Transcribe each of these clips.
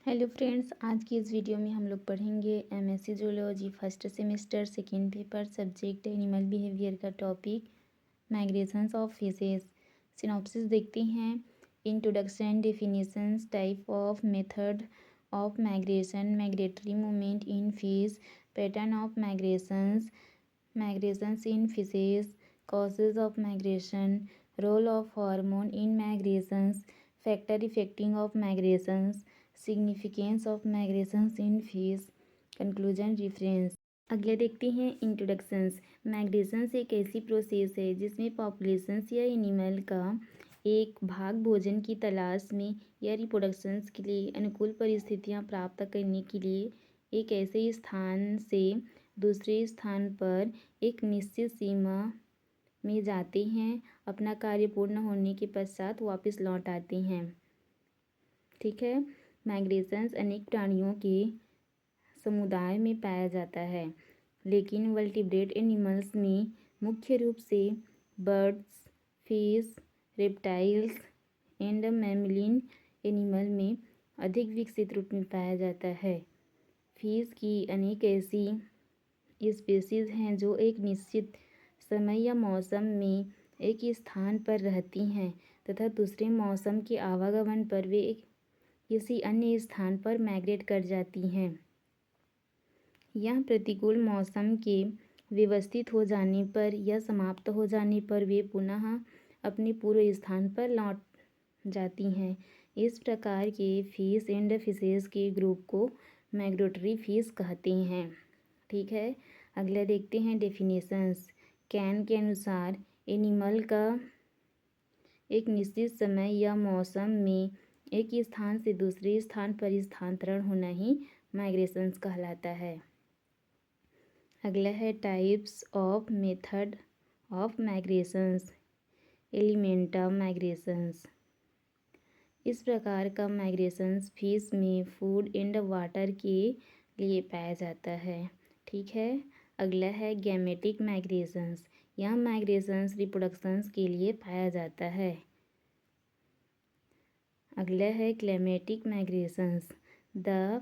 Hello friends, आज की इस वीडियो में हम लोग पढ़ेंगे MSc zoology first semester second paper subject animal behaviour का topic migrations of fishes. Synopsis देखते हैं। Introduction, definitions, type of method of migration, migratory movement in fish, pattern of migrations in fishes, causes of migration, role of hormone in migrations, factor affecting of migrations, significance of migrations in fish, conclusion, reference. अगले देखते हैं introductions. Migrations एक ऐसी process है जिसमें populations या animal का एक भाग भोजन की तलाश में या रिप्रोडक्शंस के लिए अनुकूल परिस्थितियां प्राप्त करने के लिए एक ऐसे स्थान से दूसरे स्थान पर एक निश्चित सीमा में जाते हैं, अपना कार्य पूर्ण होने के पश्चात वापस लौट आते हैं। ठीक है। माइग्रेशंस अनेक प्राणियों के समुदाय में पाया जाता है, लेकिन वर्टिब्रेट एनिमल्स में मुख्य रूप से birds, fish, reptiles and mammalian animal में अधिक विकसित रूप में पाया जाता है। फिश की अनेक ऐसी स्पीशीज हैं जो एक निश्चित समय या मौसम में एक स्थान पर रहती हैं तथा दूसरे मौसम के आवागमन पर वे किसी अन्य स्थान पर माइग्रेट कर जाती हैं। यह प्रतिकूल मौसम के व्यवस्थित हो जाने पर या समाप्त हो जाने पर वे पुनः अपने पूर्व स्थान पर लौट जाती हैं। इस प्रकार के फिश एंड फिशेस के ग्रुप को माइग्रेटरी फिश कहते हैं। ठीक है। अगला देखते हैं डेफिनेशंस। कैन के अनुसार एनिमल का एक निश्चित समय या मौसम में एक स्थान से दूसरे स्थान पर स्थानांतरण होना ही माइग्रेशंस कहलाता है। अगला है types of method of migrations. Alimental migrations. इस प्रकार का माइग्रेशंस फिश में फूड एंड वाटर के लिए पाया जाता है। ठीक है। अगला है गैमेटिक माइग्रेशंस। यह माइग्रेशंस रिप्रोडक्शंस के लिए पाया जाता है। अगला है climatic migrations. The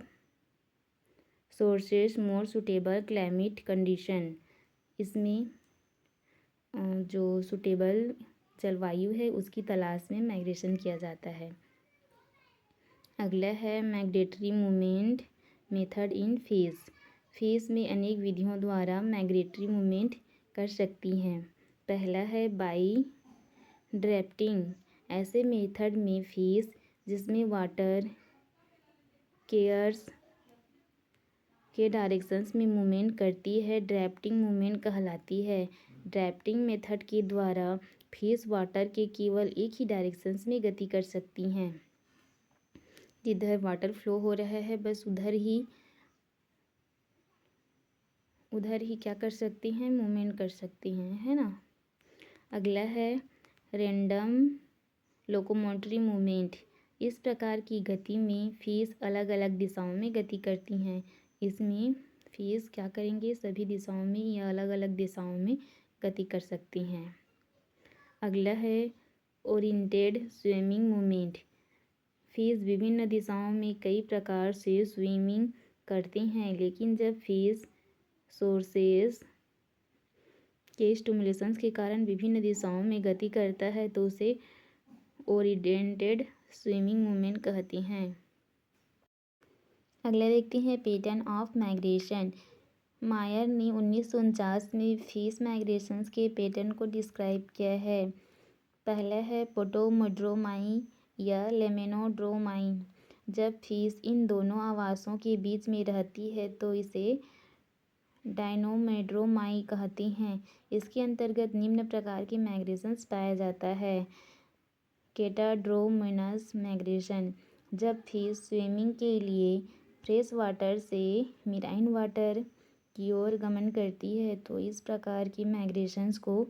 sources more suitable climate condition. इसमें जो सुटेबल जलवायु है उसकी तलाश में माइग्रेशन किया जाता है। अगला है migratory movement method in fish. Fish में अनेक विधियों द्वारा माइग्रेटरी मूवमेंट कर सकती हैं। पहला है बाई ड्रैफ्टिंग। ऐसे मेथड में फिश जिसमें वाटर केयर्स के डायरेक्शंस में मूवमेंट करती है ड्रैफ्टिंग मूवमेंट कहलाती है। ड्रैफ्टिंग मेथड के द्वारा फिश वाटर के केवल एक ही डायरेक्शंस में गति कर सकती हैं। जिधर वाटर फ्लो हो रहा है बस उधर ही क्या कर सकती हैं, मूवमेंट कर सकती हैं, है ना। अगला है रैंडम लोकोमोटरी मूवमेंट। इस प्रकार की गति में फिश अलग अलग दिशाओं में गति करती हैं। इसमें फिश क्या करेंगे, सभी दिशाओं में या अलग अलग दिशाओं में गति कर सकती हैं। अगला है ओरिएंटेड स्विमिंग मूवमेंट। फिश विभिन्न दिशाओं में कई प्रकार से स्विमिंग करते हैं, लेकिन जब फिश सोर्सेस के स्टिमुलेशंस के कारण विभिन्न दिशाओं में गति करता है तो उसे ओरिएंटेड स्विमिंग मूवमेंट कहते हैं। अगला देखते हैं पैटर्न ऑफ माइग्रेशन। मायर ने 1949 में फिश माइग्रेशंस के पैटर्न को डिस्क्राइब किया है। पहला है पोटोमोड्रोमाई या लेमेनोड्रोमाई। जब फिश इन दोनों आवासों के बीच में रहती है तो इसे डायनोमेड्रोमाई कहते हैं। इसके अंतर्गत निम्न प्रकार के माइग्रेशंस पाया जाता है। केटाड्रोमेनस माइग्रेशन। जब फिश स्विमिंग के लिए फ्रेश वाटर से मेराइन वाटर की ओर गमन करती है तो इस प्रकार की माइग्रेशंस को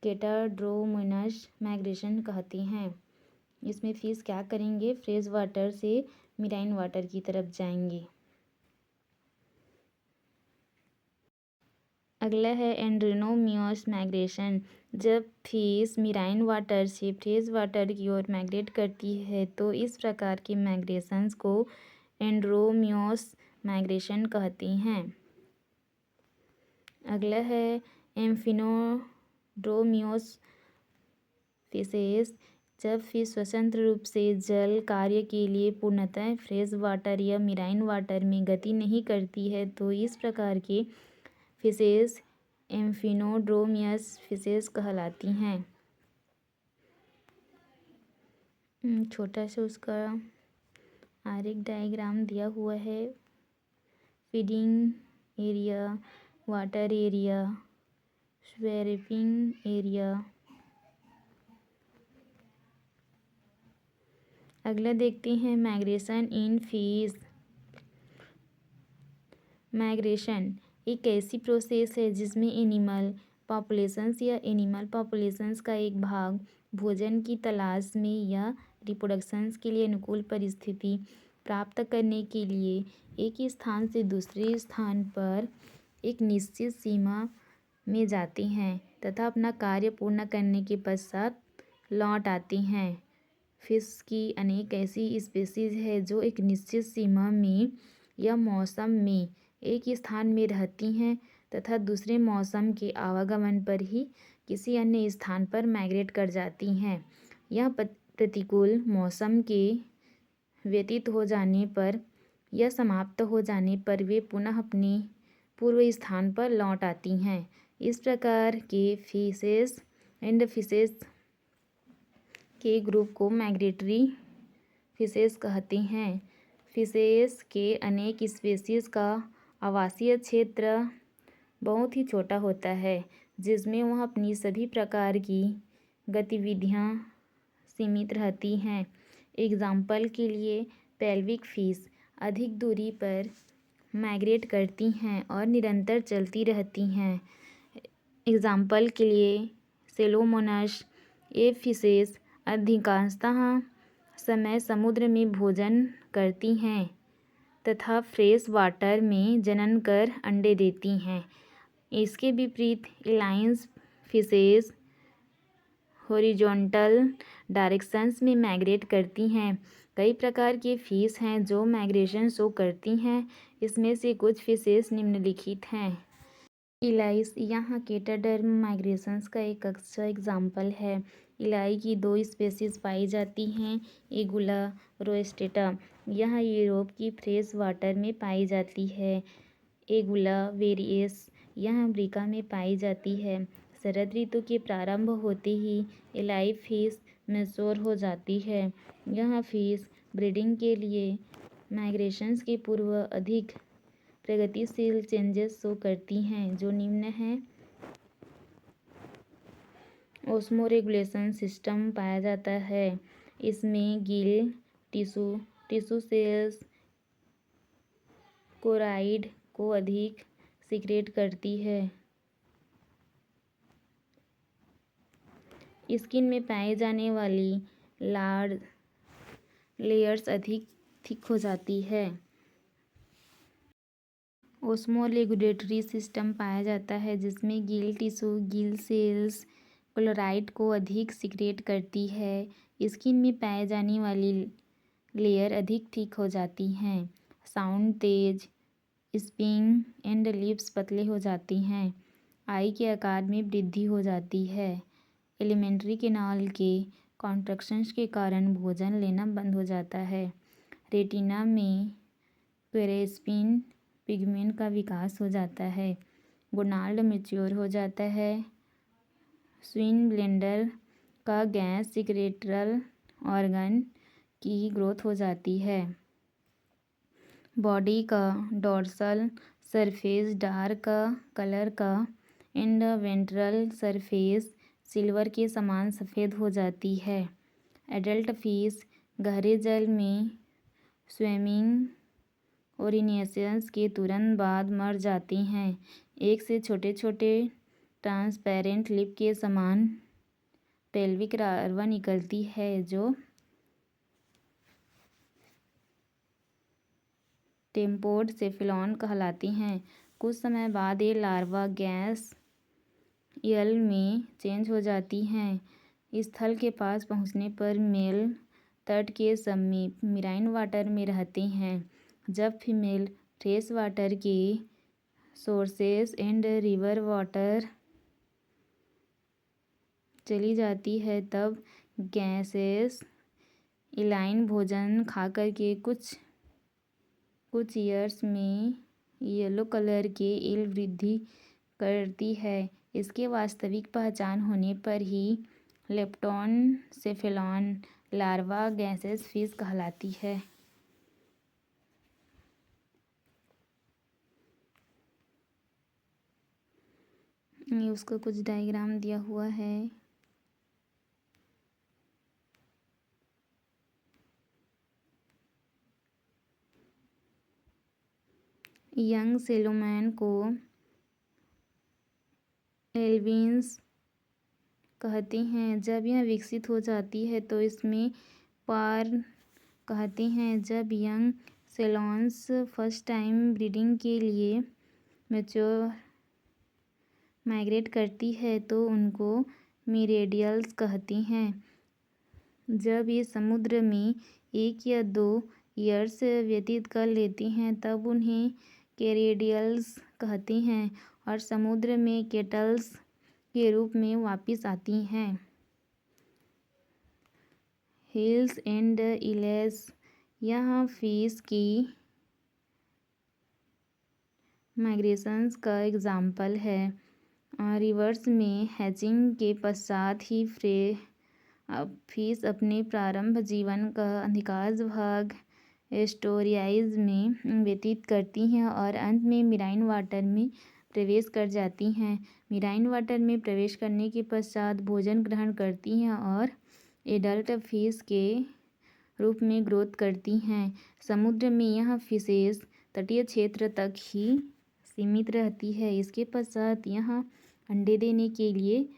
केटाड्रोमेनस माइग्रेशन कहते हैं। इसमें फिश क्या करेंगे, फ्रेश वाटर से मेराइन वाटर की तरफ जाएंगे। अगला है एंड्रोमियोस माइग्रेशन। जब फिश मेराइन वाटर से फ्रेश वाटर की ओर माइग्रेट करती है तो इस प्रकार के माइग्रेशंस को एंड्रोमियोस माइग्रेशन कहते हैं। अगला है एम्फिनोड्रोमियोस फिशेस। जब फिश स्वतंत्र रूप से जल कार्य के लिए पूर्णतः फ्रेश वाटर या मेराइन वाटर में गति नहीं करती है तो इस प्रकार के फिशेस एम्फिनोड्रोमियस फिशेस कहलाती हैं। छोटा सा उसका आरेख डायग्राम दिया हुआ है। फीडिंग एरिया, वाटर एरिया, स्वेरिपिंग एरिया। अगला देखते हैं माइग्रेशन इन फिश। माइग्रेशन एक ऐसी प्रोसेस है जिसमें एनिमल पॉपुलेशंस या एनिमल पॉपुलेशंस का एक भाग भोजन की तलाश में या रिप्रोडक्शंस के लिए अनुकूल परिस्थिति प्राप्त करने के लिए एक स्थान से दूसरे स्थान पर एक निश्चित सीमा में जाती हैं तथा अपना कार्य पूर्ण करने के पश्चात लौट आती हैं। फिश की अनेक ऐसी स्पीशीज है जो एक निश्चित सीमा में या मौसम में एक स्थान में रहती हैं तथा दूसरे मौसम के आवागमन पर ही किसी अन्य स्थान पर माइग्रेट कर जाती हैं। यह प्रतिकूल मौसम के व्यतीत हो जाने पर या समाप्त हो जाने पर वे पुनः अपने पूर्व स्थान पर लौट आती हैं। इस प्रकार के फिशेस एंड फिशेस के ग्रुप को माइग्रेटरी फिशेस कहते हैं। फिशेस के अनेक स्पीशीज का आवासीय क्षेत्र बहुत ही छोटा होता है जिसमें वह अपनी सभी प्रकार की गतिविधियां सीमित रहती हैं। एग्जाम्पल के लिए पेल्विक फिश अधिक दूरी पर माइग्रेट करती हैं और निरंतर चलती रहती हैं। एग्जाम्पल के लिए सेलोमोनस। ये फिशेस अधिकांशतः समय समुद्र में भोजन करती हैं तथा फ्रेश वाटर में जनन कर अंडे देती हैं। इसके विपरीत एलाइंस फिशेस हॉरिजॉन्टल डायरेक्शंस में माइग्रेट करती हैं। कई प्रकार के फिश हैं जो माइग्रेशन शो करती हैं। इसमें से कुछ फिशेस निम्नलिखित हैं। इलाइस यहाँ केटाडर्म माइग्रेशंस का एक अच्छा एग्जाम्पल है। इलाई की 2 स्पीशीज पाई जाती हैं। एगुला रोएस्टेटा यह यूरोप की फ्रेश वाटर में पाई जाती है। एगुला वेरिएस यह अफ्रीका में पाई जाती है। शरद ऋतु के प्रारंभ होते ही इलाई फिश मैच्योर हो जाती है। यह फिश ब्रीडिंग के लिए माइग्रेशंस के पूर्व अधिक प्रगतिशील चेंजेस शो करती हैं जो निम्न हैं। ओस्मोरेगुलेशन सिस्टम पाया जाता है। इसमें गिल टिश्यू सेल्स क्लोराइड को अधिक सीक्रेट करती है। स्किन में पाई जाने वाली लार्ज लेयर्स अधिक थिक हो जाती है। ओस्मोरेगुलेटरी सिस्टम पाया जाता है जिसमें gill tissue gill cells chloride को अधिक सीक्रेट करती है। स्किन में पाए जाने वाली लेयर अधिक थिक हो जाती हैं। साउंड तेज, स्पिंग एंड लिप्स पतले हो जाती हैं। आई के आकार में वृद्धि हो जाती है। एलिमेंट्री कैनाल के कॉन्ट्रैक्शंस के कारण भोजन लेना बंद हो जाता है। रेटिना में क्वेरेस्पिन पिगमेंट का विकास हो जाता है। गोनाड मैच्योर हो जाता है। स्विन ब्लेंडर का गैस सिक्रेटरल ऑर्गन की ग्रोथ हो जाती है। बॉडी का डोर्सल सरफेस डार्क कलर का एंड वेंट्रल सरफेस सिल्वर के समान सफ़ेद हो जाती है। एडल्ट फिश गहरे जल में स्विमिंग ओरिनेशंस के तुरंत बाद मर जाती हैं। एक से छोटे छोटे ट्रांसपेरेंट लिप के समान पेल्विक लार्वा निकलती है जो टेम्पोड सेफिलॉन कहलाती हैं। कुछ समय बाद ये लार्वा गैस यल में चेंज हो जाती हैं। स्थल के पास पहुंचने पर मेल तट के समीप मेराइन वाटर में रहते हैं। जब फीमेल फ्रेश वाटर के सोर्सेस एंड रिवर वाटर चली जाती है तब गैसेस इलाइन भोजन खाकर के कुछ ईयर्स में येलो कलर के ईल वृद्धि करती है। इसके वास्तविक पहचान होने पर ही lepton cephalon larva gases fish कहलाती है। ये उसका कुछ डायग्राम दिया हुआ है। यंग सेलोमैन को एल्विन्स कहते हैं। जब यह विकसित हो जाती है तो इसमें पार कहते हैं। जब यंग सेलोन्स फर्स्ट टाइम ब्रीडिंग के लिए मैच्योर माइग्रेट करती है तो उनको मिरेडियल्स कहते हैं। जब ये समुद्र में 1 या 2 ईयर्स व्यतीत कर लेती हैं तब उन्हें कैरेडियल्स कहते हैं और समुद्र में केटल्स के रूप में वापस आती हैं। हिल्स एंड इलेस यह फिश की माइग्रेशंस का एग्जाम्पल है। रिवर्स में हैचिंग के पश्चात ही फिश अपने प्रारंभ जीवन का अधिकांश भाग एस्टोरियाइज में व्यतीत करती हैं और अंत में मेराइन वाटर में प्रवेश कर जाती हैं। मेराइन वाटर में प्रवेश करने के पश्चात भोजन ग्रहण करती हैं और एडल्ट फिश के रूप में ग्रोथ करती हैं। समुद्र में यह फिशेस तटीय क्षेत्र तक ही सीमित रहती है। इसके पश्चात यह अंडे देने के लिए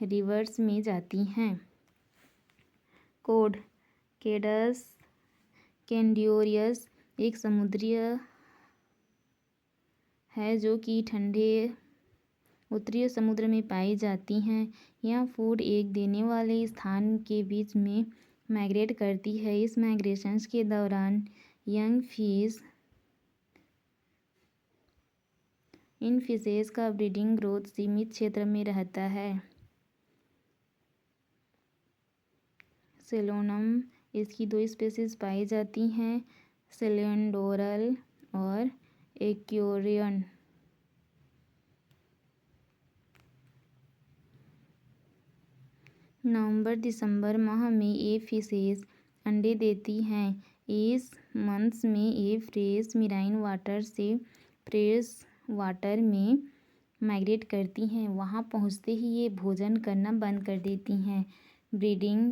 रिवर्स में जाती हैं। कोड केडस कैंडियोरियस एक समुद्री है जो कि ठंडे उत्तरी समुद्र में पाई जाती हैं। यह फूड एक देने वाले स्थान के बीच में माइग्रेट करती है। इस माइग्रेशंस के दौरान यंग फिश इन फिशेस का ब्रीडिंग ग्रोथ सीमित क्षेत्र में रहता है। सेलोनम इसकी 2 स्पीशीज पाई जाती हैं, सेलेंडोरल और एक्योरियन। नवंबर-दिसंबर माह में ये फिशेस अंडे देती हैं। इस मंथ्स में ये फ्रेश मेराइन वाटर से फ्रेश वाटर में माइग्रेट करती हैं। वहाँ पहुँचते ही ये भोजन करना बंद कर देती हैं। ब्रीडिंग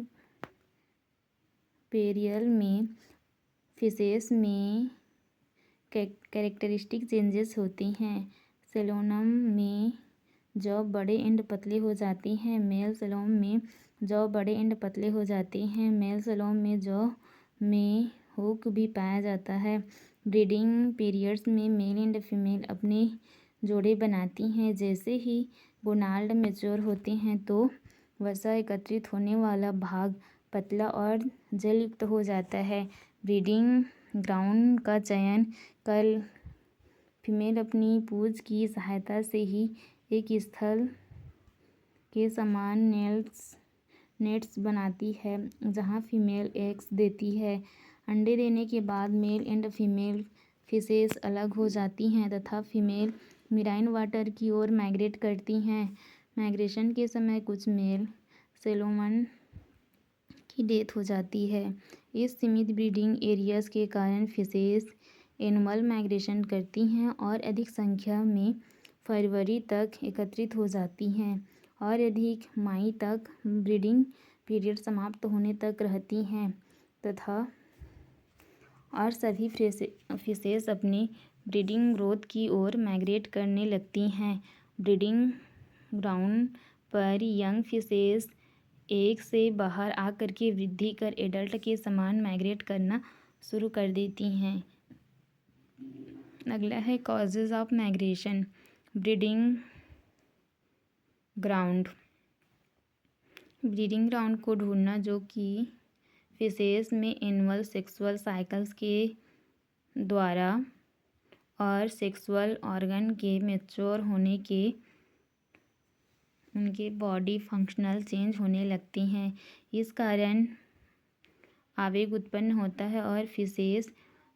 पेरियल में फिशेस में कैरेक्टरिस्टिक चेंजेस होते हैं। सेलोनम में जौ बड़े एंड पतले हो जाते हैं। मेल सेलोम में जौ बड़े एंड पतले हो जाते हैं। मेल सेलोम में जौ में हुक भी पाया जाता है। ब्रीडिंग पीरियड्स में मेल एंड फीमेल अपने जोड़े बनाती हैं। जैसे ही गोनाल्ड मैच्योर होते हैं तो वसा एकत्रित होने वाला भाग पतला और जलयुक्त हो जाता है। ब्रीडिंग ग्राउंड का चयन कर फीमेल अपनी पूंछ की सहायता से ही एक स्थल के समान नेट्स बनाती है जहां फीमेल एग्स देती है। अंडे देने के बाद मेल एंड फीमेल फिशेस अलग हो जाती हैं तथा फीमेल मेराइन वाटर की ओर माइग्रेट करती हैं। माइग्रेशन के समय कुछ मेल सेलोमन की डेथ हो जाती है। इस सीमित ब्रीडिंग एरियाज के कारण फिशेस एनुअल माइग्रेशन करती हैं और अधिक संख्या में फरवरी तक एकत्रित हो जाती हैं और अधिक मई तक ब्रीडिंग पीरियड समाप्त होने तक रहती हैं तथा और सभी फिशेस अपनी ब्रीडिंग ग्रोथ की ओर माइग्रेट करने लगती हैं। ब्रीडिंग ग्राउंड पर यंग फिशेस एग से बाहर आकर के वृद्धि कर एडल्ट के समान माइग्रेट करना शुरू कर देती हैं। अगला है causes of migration. Breeding ground को ढूंढना जो कि फिशेस में एनुअल सेक्सुअल साइकिल्स के द्वारा और सेक्सुअल ऑर्गन के मैच्योर होने के उनके बॉडी फंक्शनल चेंज होने लगती हैं। इस कारण आवेग उत्पन्न होता है और फिशेस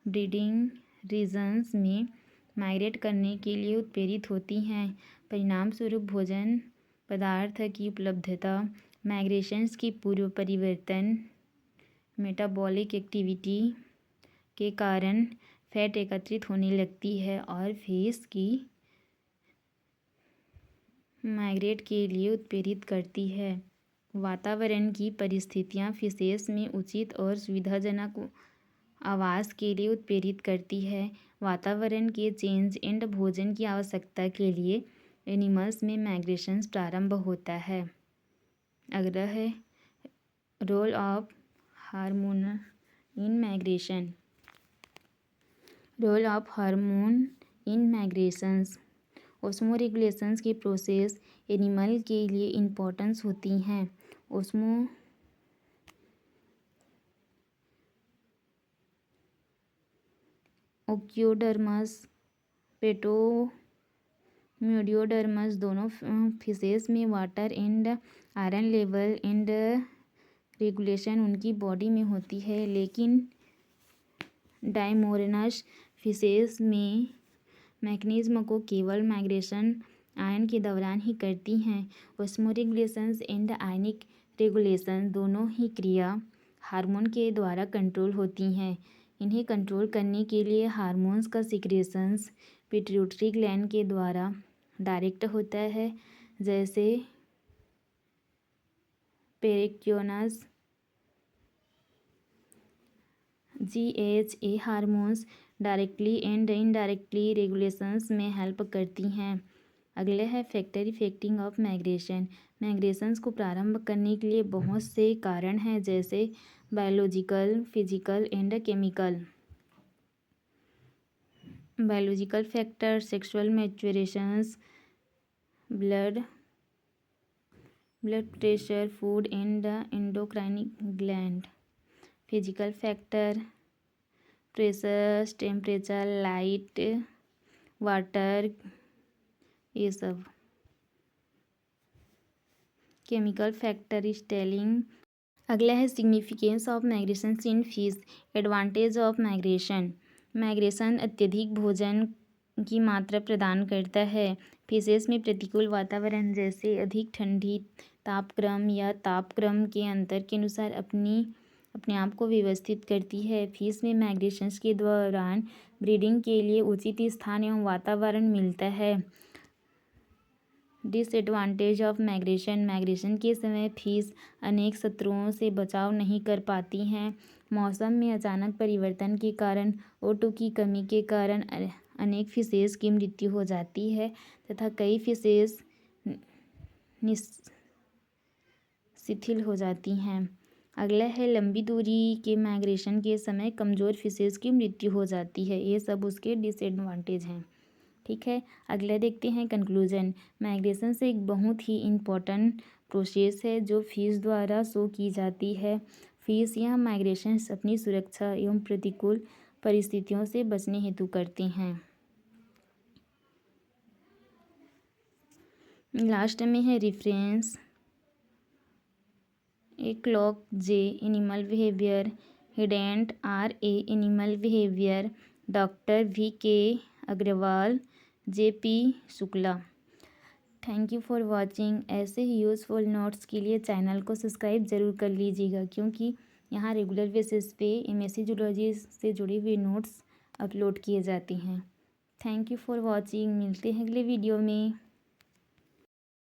ब्रीडिंग रीजन्स में माइग्रेट करने के लिए उत्प्रेरित होती हैं। परिणाम स्वरूप भोजन पदार्थ की उपलब्धता, माइग्रेशंस की पूर्व परिवर्तन, मेटाबॉलिक एक्टिविटी के कारण फैट एकत्रित होने लगती है और फिश की माइग्रेट के लिए उत्प्रेरित करती है। वातावरण की परिस्थितियाँ फिशेस में उचित और सुविधाजनक आवास के लिए उत्प्रेरित करती है। वातावरण के चेंज एंड भोजन की आवश्यकता के लिए एनिमल्स में माइग्रेशंस प्रारंभ होता है। अगला है role of hormone in migration. Role of hormone in migrations. Osmoregulations के प्रोसेस एनिमल के लिए इम्पोर्टेंस होती हैं। ओक्योडर्मस, पेटोमियोडर्मस दोनों फिशेस में water and iron level and regulation उनकी बॉडी में होती है, लेकिन डायमोरनस फिशेस में मैकेनिज्म को केवल माइग्रेशन आयन के दौरान ही करती हैं। ऑस्मोरेगुलेशंस एंड आयनिक रेगुलेशन दोनों ही क्रिया हार्मोन के द्वारा कंट्रोल होती हैं। इन्हें कंट्रोल करने के लिए हार्मोन्स का सिक्रेशंस पिट्यूटरी ग्लैंड के द्वारा डायरेक्ट होता है, जैसे पेरिक्योनस। GHA hormones directly and indirectly regulations में हेल्प करती हैं। अगले है factor affecting of migration. Migrations को प्रारंभ करने के लिए बहुत से कारण हैं, जैसे biological, physical and chemical. Biological factor sexual maturations, blood pressure, food and endocrine gland. Physical factor pressure, temperature, light, water, ये सब। केमिकल फैक्टर स्टेलिंग। अगला है significance of migration in fish. Advantage of migration. Migration अत्यधिक भोजन की मात्रा प्रदान करता है। फिशेस में प्रतिकूल वातावरण जैसे अधिक ठंडी तापक्रम या तापक्रम के अंतर के अनुसार अपने आप को व्यवस्थित करती है। फिश में माइग्रेशंस के दौरान ब्रीडिंग के लिए उचित स्थान एवं वातावरण मिलता है। Disadvantage of migration. माइग्रेशन के समय फिश अनेक शत्रुओं से बचाव नहीं कर पाती हैं। मौसम में अचानक परिवर्तन के कारण O2 की कमी के कारण अनेक फिशेस की मृत्यु हो जाती है तथा कई फिशेस शिथिल हो जाती हैं। अगला है लंबी दूरी के माइग्रेशन के समय कमज़ोर फिशेस की मृत्यु हो जाती है। ये सब उसके डिसएडवांटेज हैं। ठीक है, अगला देखते हैं कंक्लूजन। माइग्रेशन से एक बहुत ही इम्पोर्टेंट प्रोसेस है जो फिश द्वारा शो की जाती है। फिश यह माइग्रेशन अपनी सुरक्षा एवं प्रतिकूल परिस्थितियों से बचने हेतु करते हैं। लास्ट में है reference. Alcock J animal behaviour, Hinde RA animal behaviour, doctor VK Agarwal, JP Shukla. Thank you for watching. ऐसे ही यूज़फुल नोट्स के लिए चैनल को सब्सक्राइब ज़रूर कर लीजिएगा, क्योंकि यहाँ रेगुलर बेसिस पे MSc जूलॉजी से जुड़ी हुई नोट्स अपलोड किए जाते हैं। Thank you for watching. मिलते हैं अगले वीडियो में।